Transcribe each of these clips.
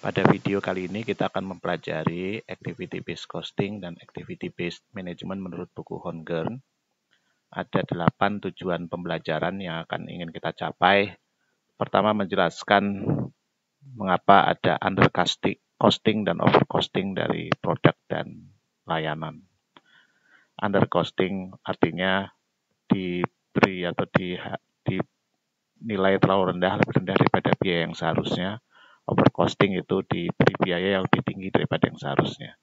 Pada video kali ini kita akan mempelajari activity based costing dan activity based management menurut buku Hongern. Ada 8 tujuan pembelajaran yang akan ingin kita capai. Pertama, menjelaskan mengapa ada undercosting dan overcosting dari produk dan layanan. Undercosting artinya diberi atau dinilai terlalu rendah, lebih rendah daripada biaya yang seharusnya. Overcosting itu diberi biaya yang lebih tinggi daripada yang seharusnya.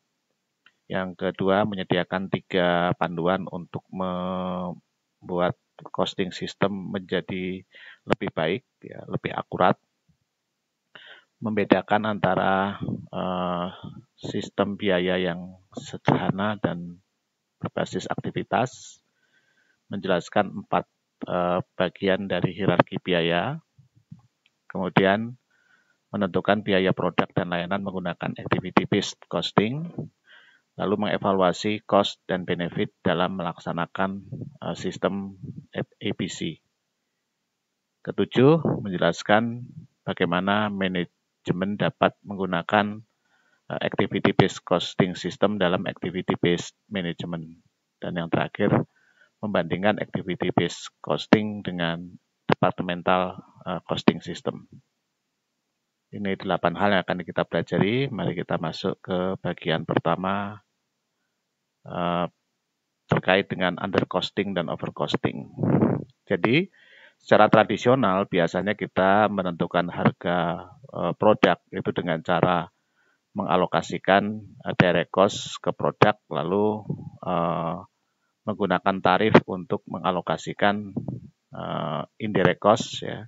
Yang kedua, menyediakan 3 panduan untuk membuat costing system menjadi lebih baik, ya, lebih akurat. Membedakan antara sistem biaya yang sederhana dan berbasis aktivitas. Menjelaskan 4 bagian dari hierarki biaya. Kemudian menentukan biaya produk dan layanan menggunakan activity-based costing, lalu mengevaluasi cost dan benefit dalam melaksanakan sistem ABC. Ketujuh, menjelaskan bagaimana manajemen dapat menggunakan activity-based costing system dalam activity-based management. Dan yang terakhir, membandingkan activity-based costing dengan departmental costing system. Ini 8 hal yang akan kita pelajari. Mari kita masuk ke bagian pertama terkait dengan undercosting dan overcosting. Jadi, secara tradisional biasanya kita menentukan harga produk itu dengan cara mengalokasikan direct cost ke produk, lalu menggunakan tarif untuk mengalokasikan indirect cost ya,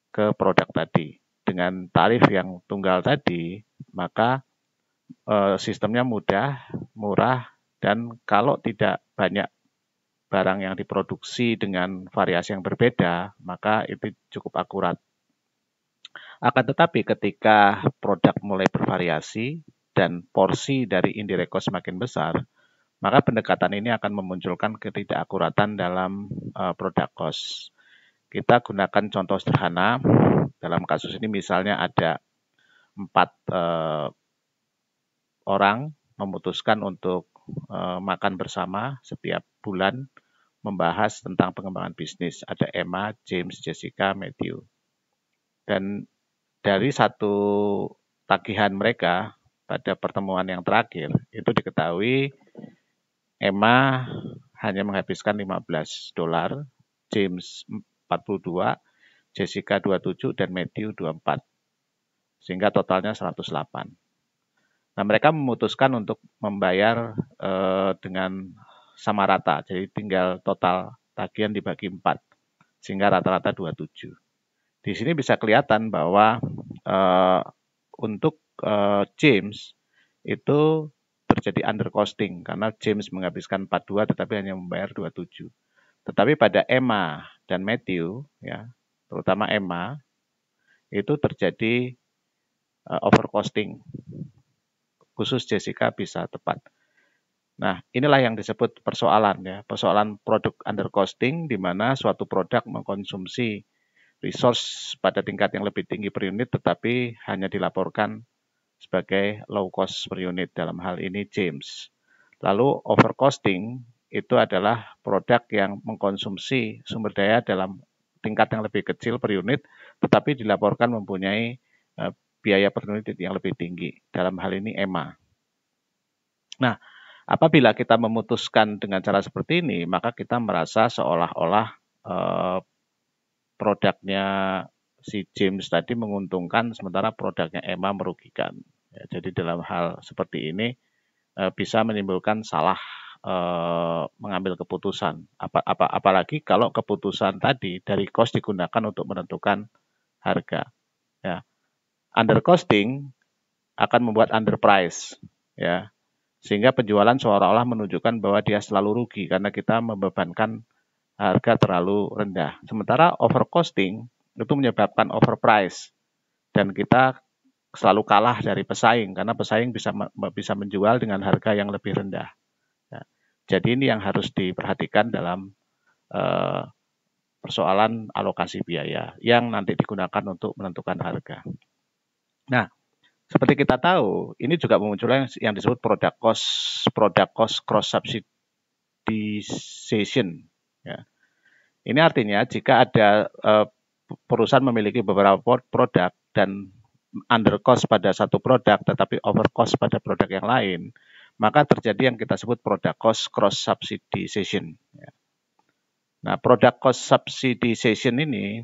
ke produk tadi. Dengan tarif yang tunggal tadi, maka sistemnya mudah, murah, dan kalau tidak banyak barang yang diproduksi dengan variasi yang berbeda, maka itu cukup akurat. Akan tetapi ketika produk mulai bervariasi dan porsi dari indirect cost semakin besar, maka pendekatan ini akan memunculkan ketidakakuratan dalam produk cost. Kita gunakan contoh sederhana. Dalam kasus ini misalnya ada 4 orang memutuskan untuk makan bersama setiap bulan membahas tentang pengembangan bisnis. Ada Emma, James, Jessica, Matthew. Dan dari satu tagihan mereka pada pertemuan yang terakhir, itu diketahui Emma hanya menghabiskan $15, James 42, Jessica 27, dan Matthew 24. Sehingga totalnya 108. Nah, mereka memutuskan untuk membayar dengan sama rata. Jadi tinggal total tagihan dibagi 4. Sehingga rata-rata 27. Di sini bisa kelihatan bahwa untuk James itu terjadi undercosting karena James menghabiskan 42 tetapi hanya membayar 27. Tetapi pada Emma dan Matthew, ya, terutama Emma, itu terjadi overcosting. Khusus Jessica bisa tepat. Nah, inilah yang disebut persoalan, ya, persoalan produk undercosting, di mana suatu produk mengkonsumsi resource pada tingkat yang lebih tinggi per unit, tetapi hanya dilaporkan sebagai low cost per unit, dalam hal ini James. Lalu overcosting itu adalah produk yang mengkonsumsi sumber daya dalam tingkat yang lebih kecil per unit, tetapi dilaporkan mempunyai biaya per unit yang lebih tinggi. Dalam hal ini Emma. Nah, apabila kita memutuskan dengan cara seperti ini, maka kita merasa seolah-olah produknya si James tadi menguntungkan, sementara produknya Emma merugikan. Ya, jadi dalam hal seperti ini bisa menimbulkan salah mengambil keputusan. Apalagi kalau keputusan tadi dari cost digunakan untuk menentukan harga. Ya. Undercosting akan membuat underprice, ya, sehingga penjualan seolah-olah menunjukkan bahwa dia selalu rugi karena kita membebankan harga terlalu rendah. Sementara overcosting itu menyebabkan overprice dan kita selalu kalah dari pesaing karena pesaing bisa menjual dengan harga yang lebih rendah. Ya. Jadi ini yang harus diperhatikan dalam persoalan alokasi biaya yang nanti digunakan untuk menentukan harga. Nah, seperti kita tahu, ini juga memunculkan yang disebut product cost cross subsidization. Ya. Ini artinya jika ada perusahaan memiliki beberapa produk dan under cost pada satu produk tetapi over cost pada produk yang lain, maka terjadi yang kita sebut product cost cross subsidization. Ya. Nah, product cost subsidization ini,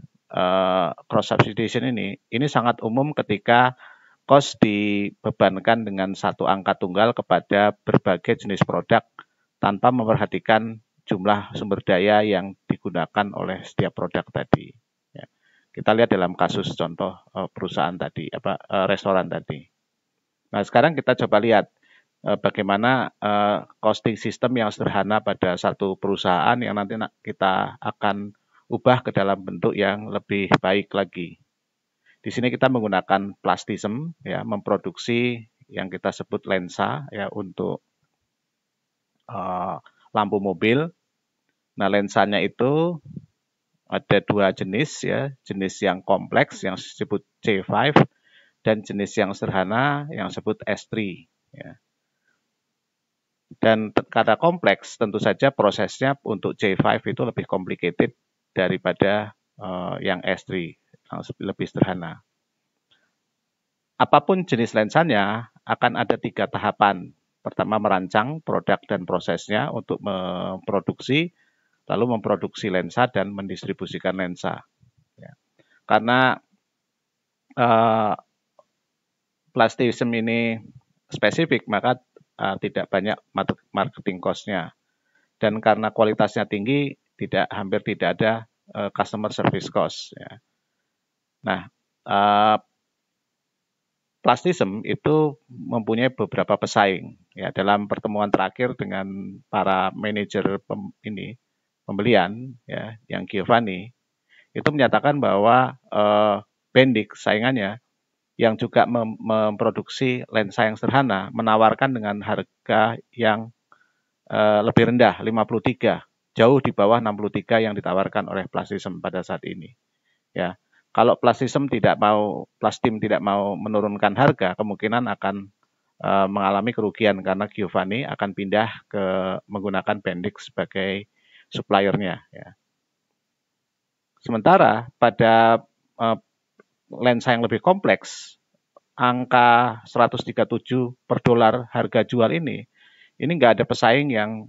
cross subsidization ini sangat umum ketika cost dibebankan dengan satu angka tunggal kepada berbagai jenis produk tanpa memperhatikan jumlah sumber daya yang digunakan oleh setiap produk tadi. Ya. Kita lihat dalam kasus contoh perusahaan tadi, restoran tadi. Nah, sekarang kita coba lihat bagaimana costing system yang sederhana pada satu perusahaan yang nanti kita akan ubah ke dalam bentuk yang lebih baik lagi. Di sini kita menggunakan plastism, ya, memproduksi yang kita sebut lensa, ya, untuk lampu mobil. Nah, lensanya itu ada dua jenis, ya, jenis yang kompleks yang disebut C5 dan jenis yang sederhana yang disebut S3. Ya. Dan karena kompleks, tentu saja prosesnya untuk C5 itu lebih complicated daripada yang S3, yang lebih sederhana. Apapun jenis lensanya, akan ada 3 tahapan. Pertama, merancang produk dan prosesnya untuk memproduksi, lalu memproduksi lensa dan mendistribusikan lensa. Ya. Karena plastism ini spesifik, maka tidak banyak marketing cost-nya. Dan karena kualitasnya tinggi, hampir tidak ada customer service cost. Ya. Nah, plastism itu mempunyai beberapa pesaing. Ya, dalam pertemuan terakhir dengan para manajer pembelian, ya, yang Giovanni, itu menyatakan bahwa Bendix saingannya yang juga memproduksi lensa yang sederhana menawarkan dengan harga yang lebih rendah, 53, jauh di bawah 63 yang ditawarkan oleh Plastism pada saat ini. Ya, kalau Plastim tidak mau menurunkan harga, kemungkinan akan mengalami kerugian karena Giovanni akan pindah ke menggunakan Bendix sebagai suppliernya. Ya. Sementara pada lensa yang lebih kompleks, angka 137 per dolar harga jual ini nggak ada pesaing yang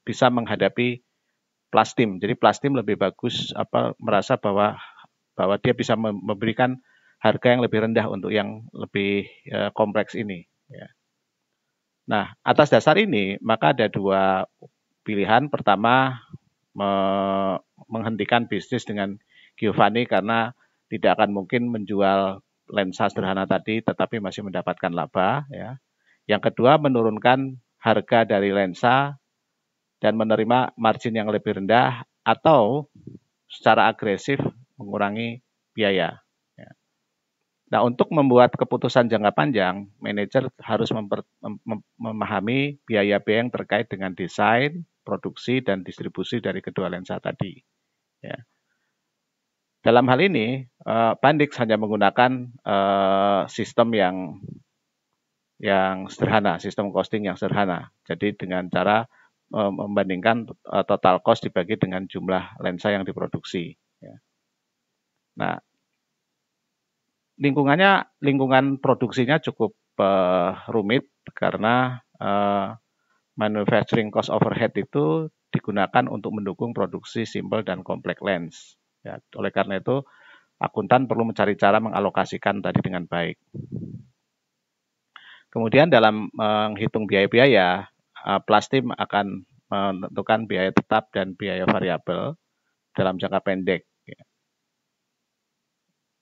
bisa menghadapi Plastim. Jadi Plastim lebih bagus merasa bahwa dia bisa memberikan harga yang lebih rendah untuk yang lebih kompleks ini. Ya. Nah, atas dasar ini maka ada dua pilihan. Pertama, menghentikan bisnis dengan Giovanni karena tidak akan mungkin menjual lensa sederhana tadi tetapi masih mendapatkan laba. Ya. Yang kedua, menurunkan harga dari lensa dan menerima margin yang lebih rendah atau secara agresif mengurangi biaya. Ya. Nah, untuk membuat keputusan jangka panjang, manajer harus memahami biaya-biaya yang terkait dengan desain, produksi, dan distribusi dari kedua lensa tadi. Ya. Dalam hal ini, Bendix hanya menggunakan sistem yang sederhana, sistem costing yang sederhana. Jadi dengan cara membandingkan total cost dibagi dengan jumlah lensa yang diproduksi. Ya. Nah, lingkungan produksinya cukup rumit karena manufacturing cost overhead itu digunakan untuk mendukung produksi simple dan kompleks lens. Ya, oleh karena itu, akuntan perlu mencari cara mengalokasikan tadi dengan baik. Kemudian dalam menghitung biaya-biaya, Plastim akan menentukan biaya tetap dan biaya variabel dalam jangka pendek.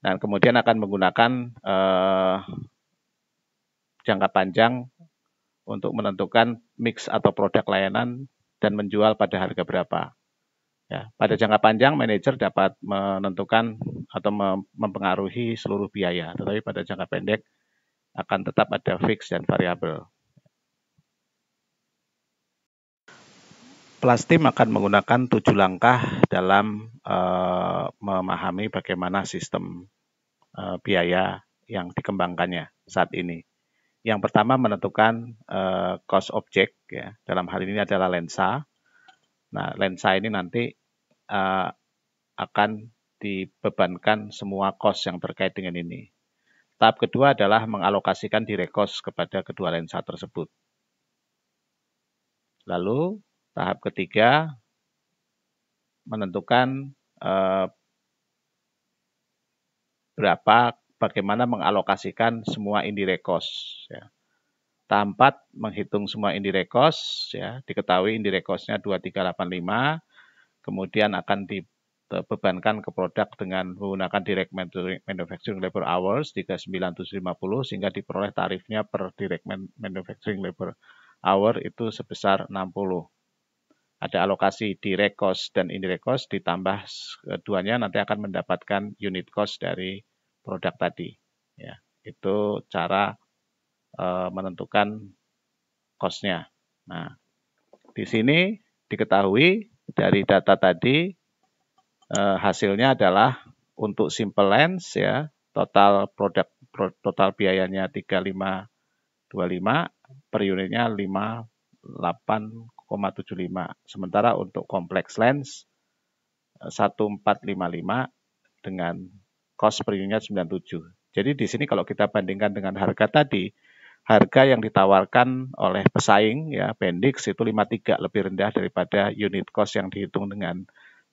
Dan kemudian akan menggunakan jangka panjang untuk menentukan mix atau produk layanan dan menjual pada harga berapa. Ya, pada jangka panjang, manajer dapat menentukan atau mempengaruhi seluruh biaya, tetapi pada jangka pendek akan tetap ada fix dan variabel. Plastim akan menggunakan 7 langkah dalam memahami bagaimana sistem biaya yang dikembangkannya saat ini. Yang pertama menentukan cost object, ya. Dalam hal ini adalah lensa. Nah, lensa ini nanti akan dibebankan semua cost yang terkait dengan ini. Tahap kedua adalah mengalokasikan direct cost kepada kedua lensa tersebut. Lalu tahap ketiga menentukan bagaimana mengalokasikan semua indirect cost. Ya. Tahap 4 menghitung semua indirect cost, ya, diketahui indirect cost-nya 2385, kemudian akan dibebankan ke produk dengan menggunakan direct manufacturing labor hours 39750 sehingga diperoleh tarifnya per direct manufacturing labor hour itu sebesar 60. Ada alokasi direct cost dan indirect cost ditambah keduanya nanti akan mendapatkan unit cost dari produk tadi. Ya, itu cara menentukan cost-nya. Nah, di sini diketahui dari data tadi hasilnya adalah untuk simple lens, ya, total biayanya 3525, per unitnya 58,75. Sementara untuk complex lens 1455 dengan cost per unitnya 97. Jadi di sini kalau kita bandingkan dengan harga tadi, harga yang ditawarkan oleh pesaing, ya, Bendix itu 53, lebih rendah daripada unit cost yang dihitung dengan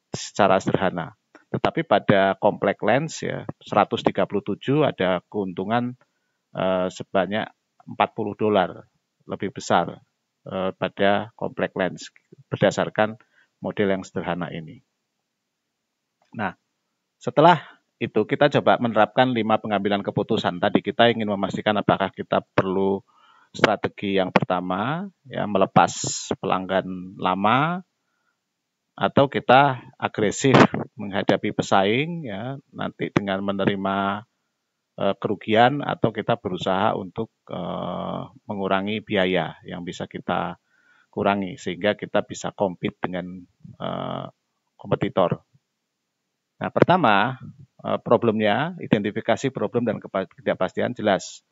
secara sederhana. Tetapi pada compact lens, ya, 137 ada keuntungan sebanyak $40 lebih besar pada compact lens berdasarkan model yang sederhana ini. Nah, setelah itu kita coba menerapkan 5 pengambilan keputusan. Tadi kita ingin memastikan apakah kita perlu strategi yang pertama, ya, melepas pelanggan lama, atau kita agresif menghadapi pesaing, ya, nanti dengan menerima kerugian, atau kita berusaha untuk mengurangi biaya yang bisa kita kurangi sehingga kita bisa compete dengan kompetitor. Nah, pertama, problemnya, identifikasi problem dan ketidakpastian jelas.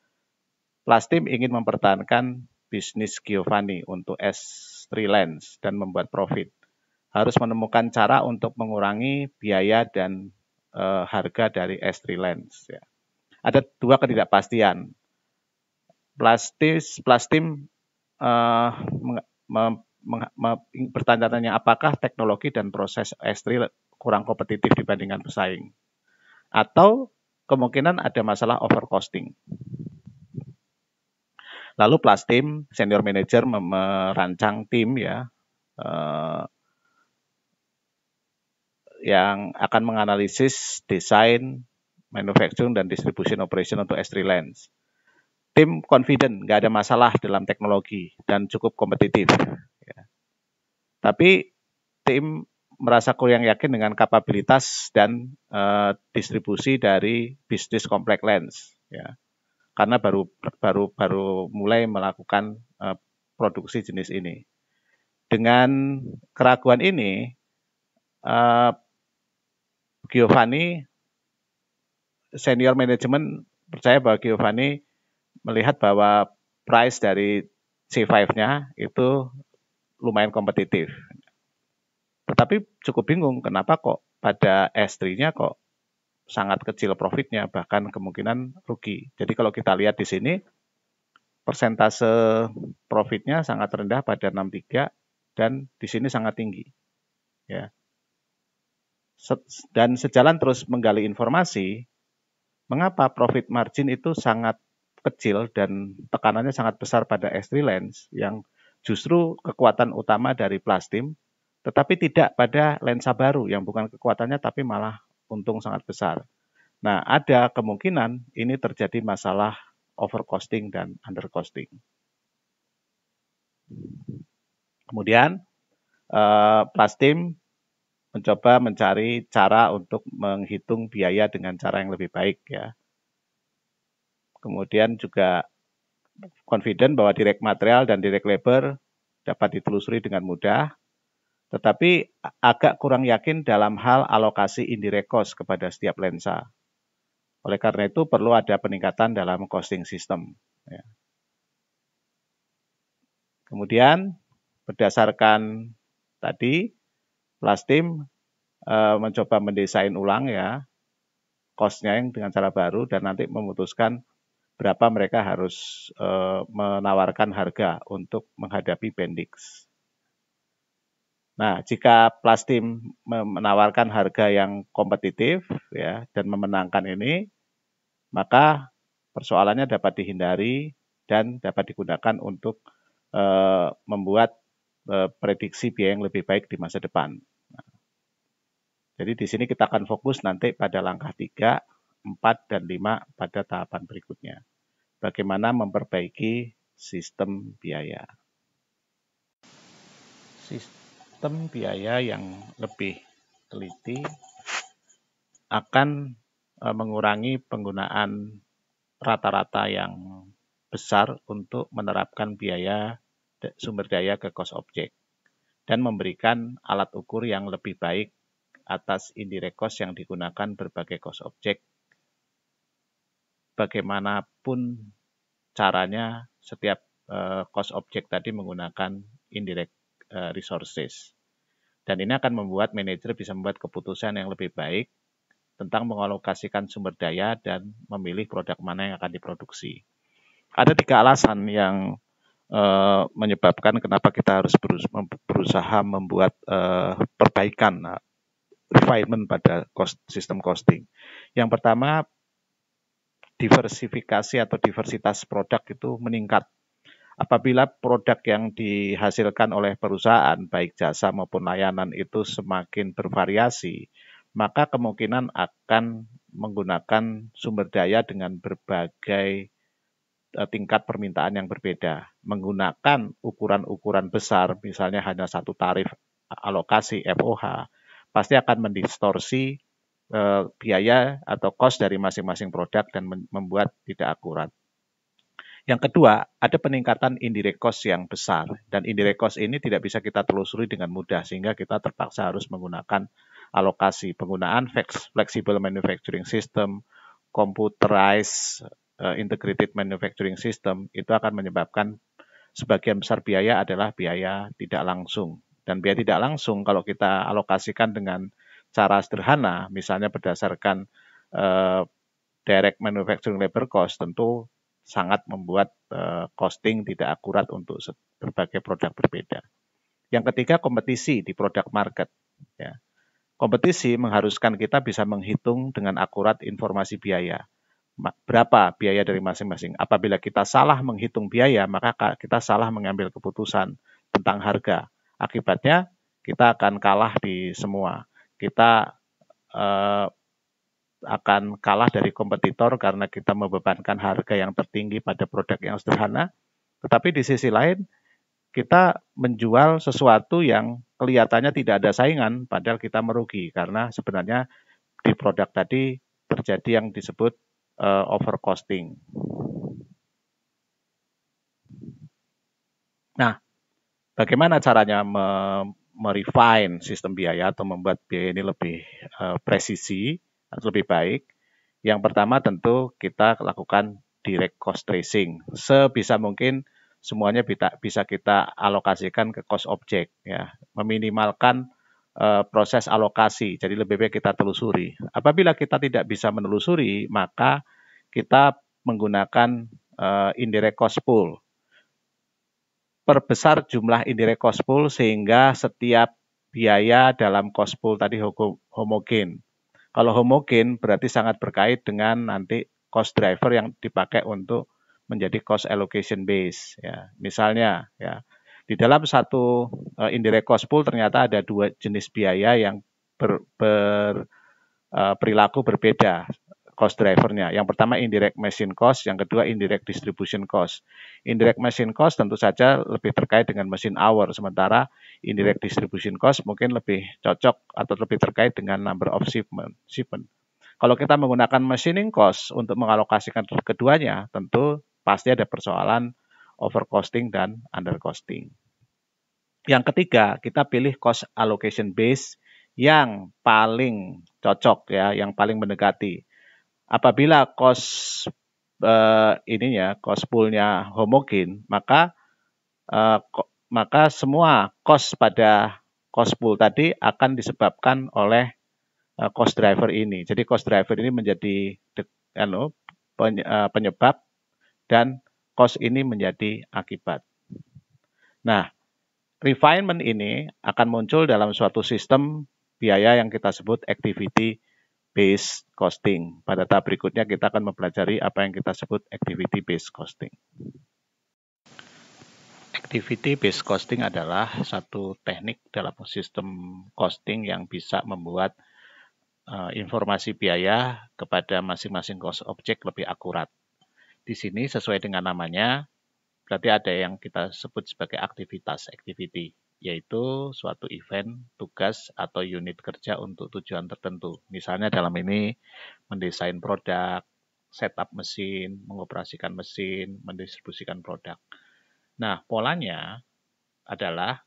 Plastim ingin mempertahankan bisnis Giovanni untuk S3 Lens dan membuat profit. Harus menemukan cara untuk mengurangi biaya dan harga dari S3 Lens. Ya. Ada 2 ketidakpastian. Plastim bertanya-tanya apakah teknologi dan proses S3 kurang kompetitif dibandingkan pesaing. Atau kemungkinan ada masalah overcosting. Lalu Plastim senior manager merancang tim, ya, yang akan menganalisis desain, manufacturing, dan distribution operation untuk S3 Lens. Tim confident, nggak ada masalah dalam teknologi dan cukup kompetitif. Ya. Tapi tim merasa kurang yakin dengan kapabilitas dan distribusi dari bisnis compact lens, ya, karena baru mulai melakukan produksi jenis ini. Dengan keraguan ini, Giovanni senior manajemen percaya bahwa Giovanni melihat bahwa price dari C5-nya itu lumayan kompetitif. Tetapi cukup bingung kenapa kok pada S3-nya kok sangat kecil profitnya, bahkan kemungkinan rugi. Jadi kalau kita lihat di sini, persentase profitnya sangat rendah pada 63 dan di sini sangat tinggi. Ya. Dan sejalan terus menggali informasi, mengapa profit margin itu sangat kecil dan tekanannya sangat besar pada S3 Lens yang justru kekuatan utama dari Plastim, tetapi tidak pada lensa baru yang bukan kekuatannya tapi malah untung sangat besar. Nah, ada kemungkinan ini terjadi masalah overcosting dan undercosting. Kemudian Plastim mencoba mencari cara untuk menghitung biaya dengan cara yang lebih baik, ya. Kemudian juga confident bahwa direct material dan direct labor dapat ditelusuri dengan mudah, tetapi agak kurang yakin dalam hal alokasi indirect cost kepada setiap lensa. Oleh karena itu perlu ada peningkatan dalam costing system. Ya. Kemudian berdasarkan tadi, Plastim mencoba mendesain ulang ya cost-nya yang dengan cara baru dan nanti memutuskan berapa mereka harus menawarkan harga untuk menghadapi Bendix. Nah, jika Plastim menawarkan harga yang kompetitif ya dan memenangkan ini, maka persoalannya dapat dihindari dan dapat digunakan untuk membuat prediksi biaya yang lebih baik di masa depan. Jadi di sini kita akan fokus nanti pada langkah 3, 4, dan 5 pada tahapan berikutnya. Bagaimana memperbaiki sistem biaya. Sistem biaya yang lebih teliti akan mengurangi penggunaan rata-rata yang besar untuk menerapkan biaya sumber daya ke cost object dan memberikan alat ukur yang lebih baik atas indirect cost yang digunakan berbagai cost object. Bagaimanapun caranya, setiap cost object tadi menggunakan indirect resources. Dan ini akan membuat manajer bisa membuat keputusan yang lebih baik tentang mengalokasikan sumber daya dan memilih produk mana yang akan diproduksi. Ada 3 alasan yang menyebabkan kenapa kita harus berusaha membuat perbaikan refinement pada sistem costing. Yang pertama, diversifikasi atau diversitas produk itu meningkat. Apabila produk yang dihasilkan oleh perusahaan, baik jasa maupun layanan itu semakin bervariasi, maka kemungkinan akan menggunakan sumber daya dengan berbagai tingkat permintaan yang berbeda. Menggunakan ukuran-ukuran besar, misalnya hanya satu tarif alokasi FOH, pasti akan mendistorsi biaya atau cost dari masing-masing produk dan membuat tidak akurat. Yang kedua, ada peningkatan indirect cost yang besar, dan indirect cost ini tidak bisa kita telusuri dengan mudah, sehingga kita terpaksa harus menggunakan alokasi. Penggunaan flexible manufacturing system, computerized integrated manufacturing system, itu akan menyebabkan sebagian besar biaya adalah biaya tidak langsung. Dan biaya tidak langsung kalau kita alokasikan dengan cara sederhana, misalnya berdasarkan direct manufacturing labor cost, tentu sangat membuat costing tidak akurat untuk berbagai produk berbeda. Yang ketiga, kompetisi di produk market. Ya. Kompetisi mengharuskan kita bisa menghitung dengan akurat informasi biaya. Berapa biaya dari masing-masing. Apabila kita salah menghitung biaya, maka kita salah mengambil keputusan tentang harga. Akibatnya, kita akan kalah di semua. Kita akan kalah dari kompetitor karena kita membebankan harga yang tertinggi pada produk yang sederhana. Tetapi di sisi lain, kita menjual sesuatu yang kelihatannya tidak ada saingan, padahal kita merugi karena sebenarnya di produk tadi terjadi yang disebut overcosting. Nah, bagaimana caranya merefine sistem biaya atau membuat biaya ini lebih presisi atau lebih baik? Yang pertama tentu kita lakukan direct cost tracing. Sebisa mungkin semuanya bisa kita alokasikan ke cost object, ya, meminimalkan proses alokasi. Jadi lebih baik kita telusuri. Apabila kita tidak bisa menelusuri, maka kita menggunakan indirect cost pool. Perbesar jumlah indirect cost pool sehingga setiap biaya dalam cost pool tadi homogen. Kalau homogen berarti sangat berkait dengan nanti cost driver yang dipakai untuk menjadi cost allocation base. Ya. Misalnya, ya, di dalam satu indirect cost pool ternyata ada 2 jenis biaya yang perilaku berbeda cost drivernya. Yang pertama indirect machine cost, yang kedua indirect distribution cost. Indirect machine cost tentu saja lebih terkait dengan machine hour, sementara indirect distribution cost mungkin lebih cocok atau lebih terkait dengan number of shipment. Kalau kita menggunakan machining cost untuk mengalokasikan keduanya, tentu pasti ada persoalan overcosting dan undercosting. Yang ketiga, kita pilih cost allocation base yang paling cocok, ya, yang paling mendekati. apabila cost cost poolnya homogen, maka semua cost pada cost pool tadi akan disebabkan oleh cost driver ini. Jadi cost driver ini menjadi penyebab dan cost ini menjadi akibat. Nah, refinement ini akan muncul dalam suatu sistem biaya yang kita sebut activity based costing. Pada tahap berikutnya kita akan mempelajari apa yang kita sebut activity based costing. Activity based costing adalah satu teknik dalam sistem costing yang bisa membuat informasi biaya kepada masing-masing cost object lebih akurat. Di sini sesuai dengan namanya, berarti ada yang kita sebut sebagai aktivitas, activity, yaitu suatu event, tugas, atau unit kerja untuk tujuan tertentu. Misalnya dalam ini mendesain produk, setup mesin, mengoperasikan mesin, mendistribusikan produk. Nah, polanya adalah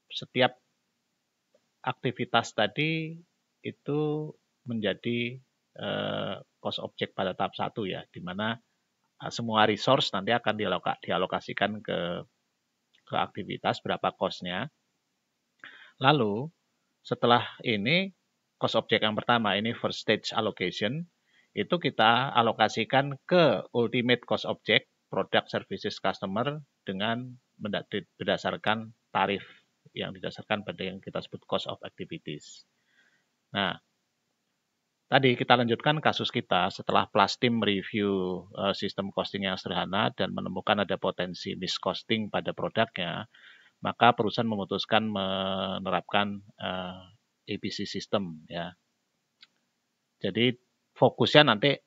setiap aktivitas tadi itu menjadi cost object pada tahap 1 ya, di mana semua resource nanti akan dialokasikan ke aktivitas berapa cost-nya. Lalu setelah ini cost object yang pertama ini first stage allocation itu kita alokasikan ke ultimate cost object product services customer dengan berdasarkan tarif yang didasarkan pada yang kita sebut cost of activities. Nah, tadi kita lanjutkan kasus kita setelah Plastim review sistem costing yang sederhana dan menemukan ada potensi miscosting pada produknya, maka perusahaan memutuskan menerapkan ABC system ya. Jadi fokusnya nanti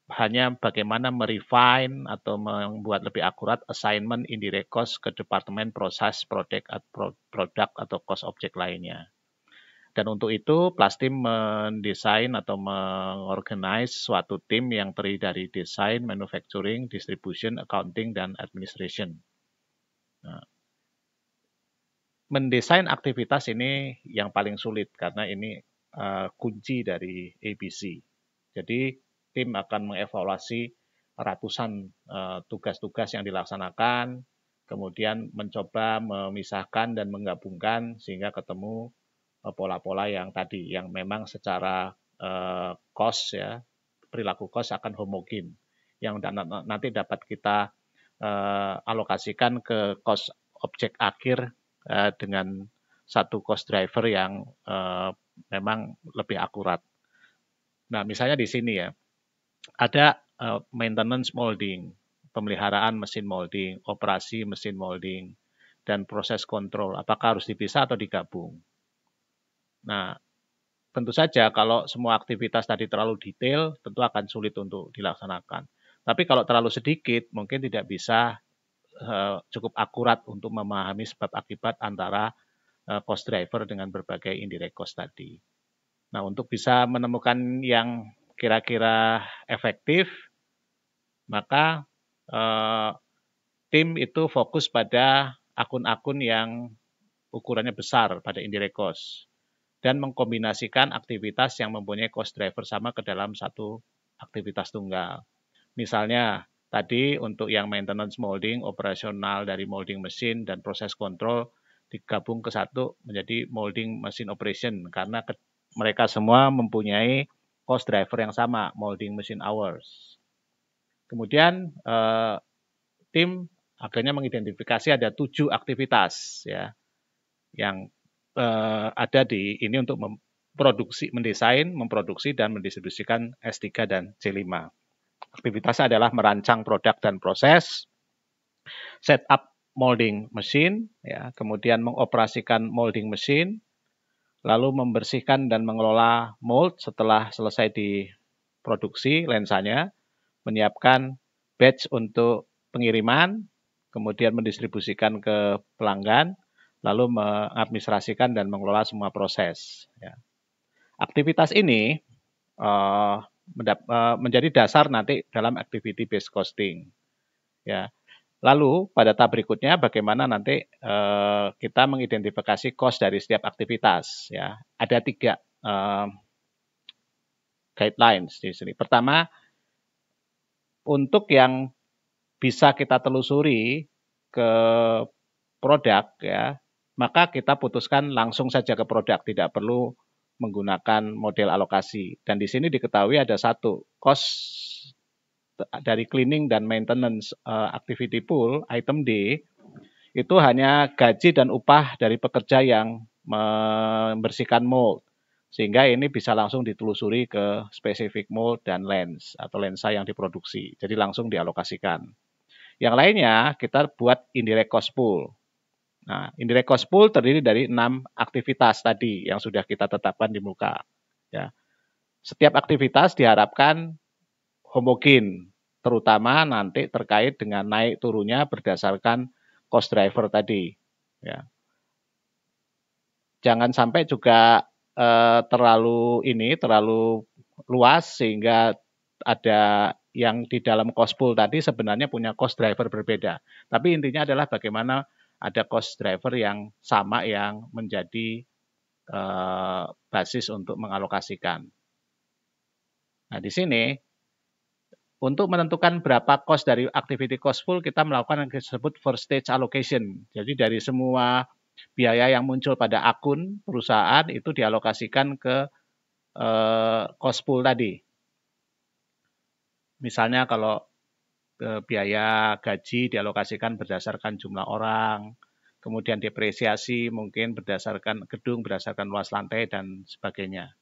hanya bagaimana merefine atau membuat lebih akurat assignment indirect cost ke departemen proses produk atau cost object lainnya. Dan untuk itu, Plastim mendesain atau mengorganize suatu tim yang terdiri dari desain, manufacturing, distribution, accounting, dan administration. Nah, mendesain aktivitas ini yang paling sulit karena ini kunci dari ABC. Jadi, tim akan mengevaluasi ratusan tugas-tugas yang dilaksanakan, kemudian mencoba memisahkan dan menggabungkan sehingga ketemu pola-pola yang tadi, yang memang secara cost ya, perilaku cost akan homogen, yang nanti dapat kita alokasikan ke cost objek akhir dengan satu cost driver yang memang lebih akurat. Nah, misalnya di sini ya, ada maintenance molding, pemeliharaan mesin molding, operasi mesin molding, dan proses kontrol. Apakah harus dipisah atau digabung? Nah, tentu saja kalau semua aktivitas tadi terlalu detail, tentu akan sulit untuk dilaksanakan. Tapi kalau terlalu sedikit, mungkin tidak bisa cukup akurat untuk memahami sebab akibat antara cost driver dengan berbagai indirect cost tadi. Nah, untuk bisa menemukan yang kira-kira efektif, maka tim itu fokus pada akun-akun yang ukurannya besar pada indirect cost dan mengkombinasikan aktivitas yang mempunyai cost driver sama ke dalam satu aktivitas tunggal. Misalnya, tadi untuk yang maintenance molding, operasional dari molding mesin dan proses kontrol digabung ke satu menjadi molding mesin operation karena mereka semua mempunyai cost driver yang sama, molding machine hours. Kemudian tim akhirnya mengidentifikasi ada 7 aktivitas ya yang ada di ini untuk mendesain, memproduksi, dan mendistribusikan S3 dan C5. Aktivitasnya adalah merancang produk dan proses, setup molding mesin, ya, kemudian mengoperasikan molding mesin, lalu membersihkan dan mengelola mold setelah selesai diproduksi lensanya, menyiapkan batch untuk pengiriman, kemudian mendistribusikan ke pelanggan, lalu mengadministrasikan dan mengelola semua proses. Ya. Aktivitas ini menjadi dasar nanti dalam activity based costing. Ya. Lalu pada tahap berikutnya bagaimana nanti kita mengidentifikasi cost dari setiap aktivitas. Ya. Ada 3 guidelines di sini. Pertama, untuk yang bisa kita telusuri ke produk ya, maka kita putuskan langsung saja ke produk, tidak perlu menggunakan model alokasi. Dan di sini diketahui ada satu, cost dari cleaning dan maintenance activity pool, item D, itu hanya gaji dan upah dari pekerja yang membersihkan mold. Sehingga ini bisa langsung ditelusuri ke spesifik mold dan lens atau lensa yang diproduksi. Jadi langsung dialokasikan. Yang lainnya kita buat indirect cost pool. Nah, indirect cost pool terdiri dari 6 aktivitas tadi yang sudah kita tetapkan di muka. Ya. Setiap aktivitas diharapkan homogen, terutama nanti terkait dengan naik turunnya berdasarkan cost driver tadi. Ya. Jangan sampai juga terlalu luas sehingga ada yang di dalam cost pool tadi sebenarnya punya cost driver berbeda. Tapi intinya adalah bagaimana ada cost driver yang sama yang menjadi basis untuk mengalokasikan. Nah, di sini untuk menentukan berapa cost dari activity cost pool, kita melakukan yang disebut first stage allocation. Jadi dari semua biaya yang muncul pada akun perusahaan itu dialokasikan ke cost pool tadi. Misalnya kalau biaya gaji dialokasikan berdasarkan jumlah orang, kemudian depresiasi mungkin berdasarkan gedung, berdasarkan luas lantai, dan sebagainya.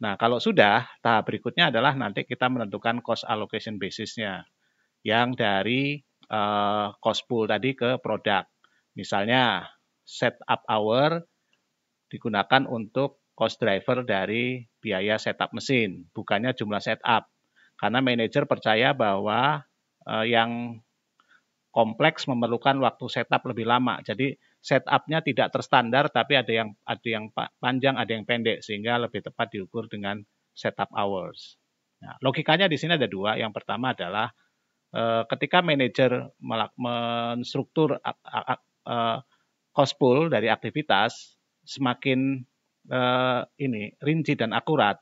Nah, kalau sudah, tahap berikutnya adalah nanti kita menentukan cost allocation basis-nya, yang dari cost pool tadi ke produk. Misalnya, setup hour digunakan untuk cost driver dari biaya setup mesin, bukannya jumlah setup. Karena manajer percaya bahwa yang kompleks memerlukan waktu setup lebih lama. Jadi setupnya tidak terstandar, tapi ada yang panjang, ada yang pendek, sehingga lebih tepat diukur dengan setup hours. Nah, logikanya di sini ada dua. Yang pertama adalah ketika manajer menstruktur cost pool dari aktivitas, semakin rinci dan akurat,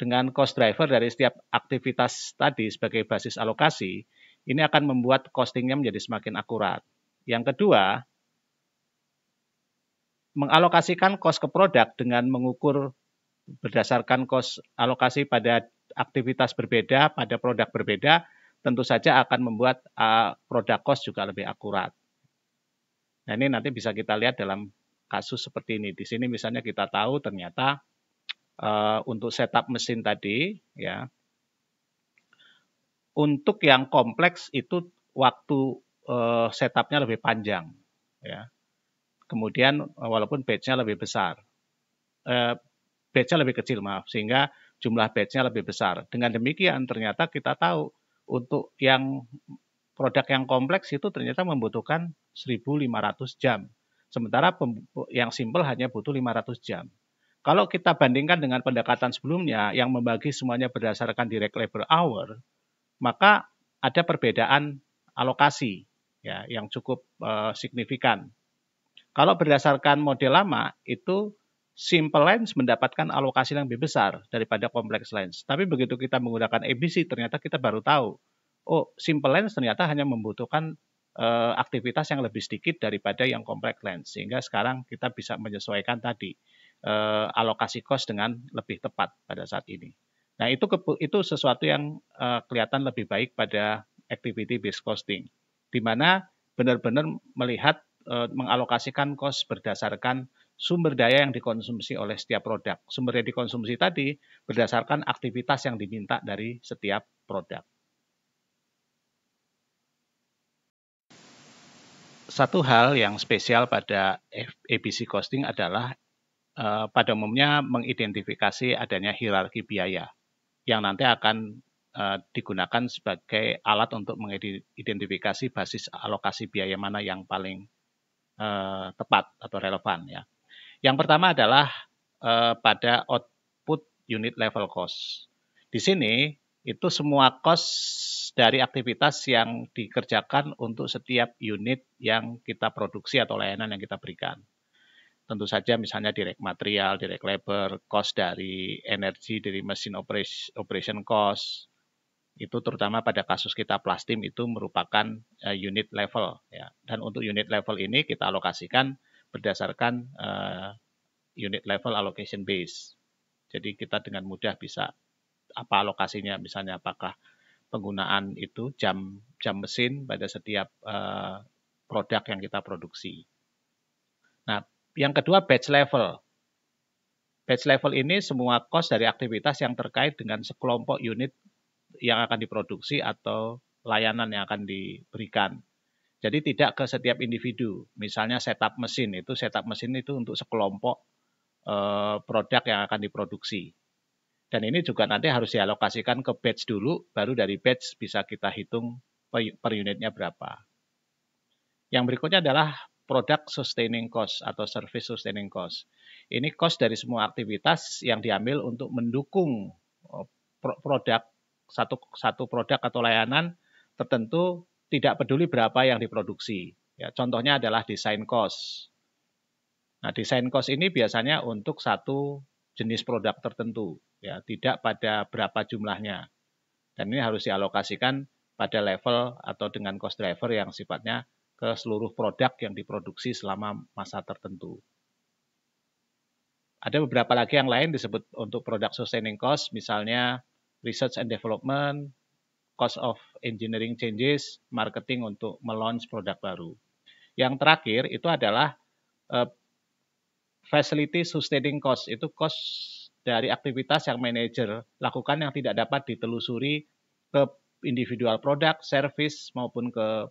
dengan cost driver dari setiap aktivitas tadi sebagai basis alokasi, ini akan membuat costingnya menjadi semakin akurat. Yang kedua, mengalokasikan cost ke produk dengan mengukur berdasarkan cost alokasi pada aktivitas berbeda, pada produk berbeda, tentu saja akan membuat produk cost juga lebih akurat. Nah, ini nanti bisa kita lihat dalam kasus seperti ini. Di sini misalnya kita tahu ternyata untuk setup mesin tadi, ya, untuk yang kompleks itu waktu setupnya lebih panjang, ya. Kemudian walaupun batch-nya lebih besar, batch-nya lebih kecil, maaf, sehingga jumlah batch-nya lebih besar. Dengan demikian ternyata kita tahu untuk yang produk yang kompleks itu ternyata membutuhkan 1.500 jam, sementara yang simple hanya butuh 500 jam. Kalau kita bandingkan dengan pendekatan sebelumnya yang membagi semuanya berdasarkan direct labor hour, maka ada perbedaan alokasi ya yang cukup signifikan. Kalau berdasarkan model lama itu simple lens mendapatkan alokasi yang lebih besar daripada complex lens. Tapi begitu kita menggunakan ABC ternyata kita baru tahu, oh simple lens ternyata hanya membutuhkan aktivitas yang lebih sedikit daripada yang complex lens. Sehingga sekarang kita bisa menyesuaikan tadi alokasi cost dengan lebih tepat pada saat ini. Nah, itu sesuatu yang kelihatan lebih baik pada activity based costing, di mana benar-benar melihat mengalokasikan cost berdasarkan sumber daya yang dikonsumsi oleh setiap produk. Sumber daya dikonsumsi tadi berdasarkan aktivitas yang diminta dari setiap produk. Satu hal yang spesial pada ABC costing adalah pada umumnya mengidentifikasi adanya hierarki biaya yang nanti akan digunakan sebagai alat untuk mengidentifikasi basis alokasi biaya mana yang paling tepat atau relevan ya. Yang pertama adalah pada output unit level cost. Di sini itu semua cost dari aktivitas yang dikerjakan untuk setiap unit yang kita produksi atau layanan yang kita berikan. tentu saja misalnya direct material, direct labor, cost dari energi, dari mesin operation cost, itu terutama pada kasus kita Plastim itu merupakan unit level. Ya. Dan untuk unit level ini kita alokasikan berdasarkan unit level allocation base. Jadi kita dengan mudah bisa apa alokasinya, misalnya apakah penggunaan itu jam mesin pada setiap produk yang kita produksi. Nah, yang kedua batch level. Batch level ini semua cost dari aktivitas yang terkait dengan sekelompok unit yang akan diproduksi atau layanan yang akan diberikan. Jadi tidak ke setiap individu. Misalnya setup mesin itu untuk sekelompok produk yang akan diproduksi. Dan ini juga nanti harus dialokasikan ke batch dulu, baru dari batch bisa kita hitung per unitnya berapa. Yang berikutnya adalah product sustaining cost atau service sustaining cost. Ini cost dari semua aktivitas yang diambil untuk mendukung produk, satu produk atau layanan tertentu, tidak peduli berapa yang diproduksi. Ya, contohnya adalah design cost. Nah, design cost ini biasanya untuk satu jenis produk tertentu, ya, tidak pada berapa jumlahnya. Dan ini harus dialokasikan pada level atau dengan cost driver yang sifatnya ke seluruh produk yang diproduksi selama masa tertentu. Ada beberapa lagi yang lain disebut untuk product sustaining cost, misalnya research and development, cost of engineering changes, marketing untuk melaunch produk baru. Yang terakhir itu adalah facility sustaining cost, itu cost dari aktivitas yang manajer lakukan yang tidak dapat ditelusuri ke individual produk, service maupun ke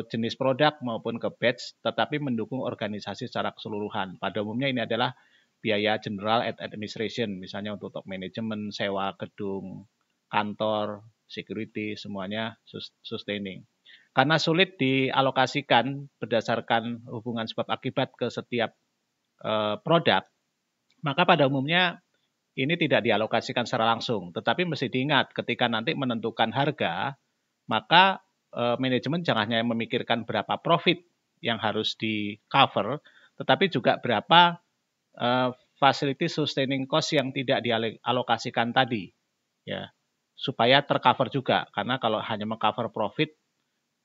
jenis produk maupun ke batch, tetapi mendukung organisasi secara keseluruhan. Pada umumnya ini adalah biaya general administration, misalnya untuk top management, sewa gedung, kantor, security, semuanya sustaining. Karena sulit dialokasikan berdasarkan hubungan sebab akibat ke setiap produk, maka pada umumnya ini tidak dialokasikan secara langsung. Tetapi mesti diingat ketika nanti menentukan harga, maka manajemen jangan hanya memikirkan berapa profit yang harus di cover, tetapi juga berapa facility sustaining cost yang tidak dialokasikan tadi, ya, supaya tercover juga. Karena kalau hanya mengcover profit,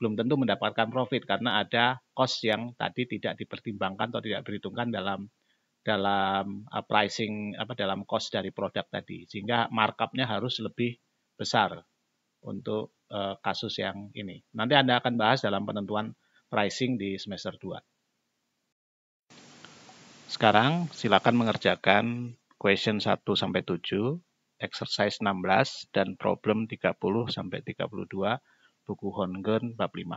belum tentu mendapatkan profit karena ada cost yang tadi tidak dipertimbangkan atau tidak diperhitungkan dalam pricing dalam cost dari produk tadi, sehingga markup-nya harus lebih besar untuk kasus yang ini. Nanti Anda akan bahas dalam penentuan pricing di semester 2. Sekarang silakan mengerjakan question 1 sampai 7, exercise 16 dan problem 30 sampai 32 buku Hongen bab 5.